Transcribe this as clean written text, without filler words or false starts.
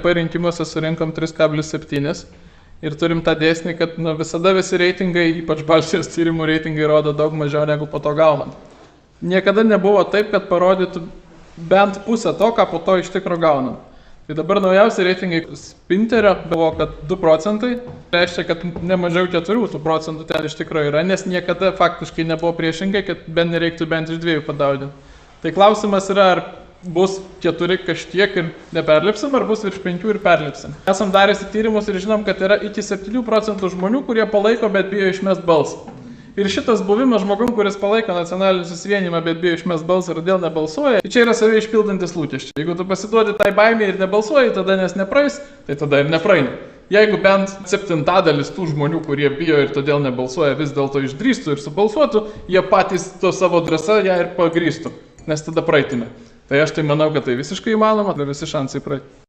Rinkimuose surinkam 3,7 ir turim tą dėsnį, kad visada visi reitingai, ypač Baltijos tyrimų reitingai, rodo daug mažiau negu po to gaunam. Niekada nebuvo taip, kad parodytų bent pusę to, ką po to iš tikro gaunam. Tai dabar naujausi reitingai Spinterio buvo, kad 2 procentai, reiškia, kad ne mažiau 4 procentų ten iš tikro yra, nes niekada faktiškai nebuvo priešingai, kad bent nereiktų bent iš 2 padaudinti. Tai klausimas yra, ar bus 4 kažkiek ir neperlipsim, ar bus virš 5 ir perlipsim. Esam darėsi tyrimus ir žinom, kad yra iki 7 procentų žmonių, kurie palaiko, bet bijo išmest balsą. Ir šitas buvimas žmogum, kuris palaiko nacionalinį susivienimą, bet bijo išmest balsą ir dėl nebalsuoja, čia yra savai išpildantis lūkesčiai. Jeigu tu pasiduodi tai baimė ir nebalsuoji, tada nes nepraeis, tai tada ir nepraeini. Jeigu bent 7/10 tų žmonių, kurie bijo ir todėl nebalsuoja, vis dėlto išdrįstų ir subalsuotų, jie patys to savo drąsą ją ir pagrįstų, nes tada praeitume. Tai aš tai manau, kad tai visiškai įmanoma, tai visi šansai praeiti.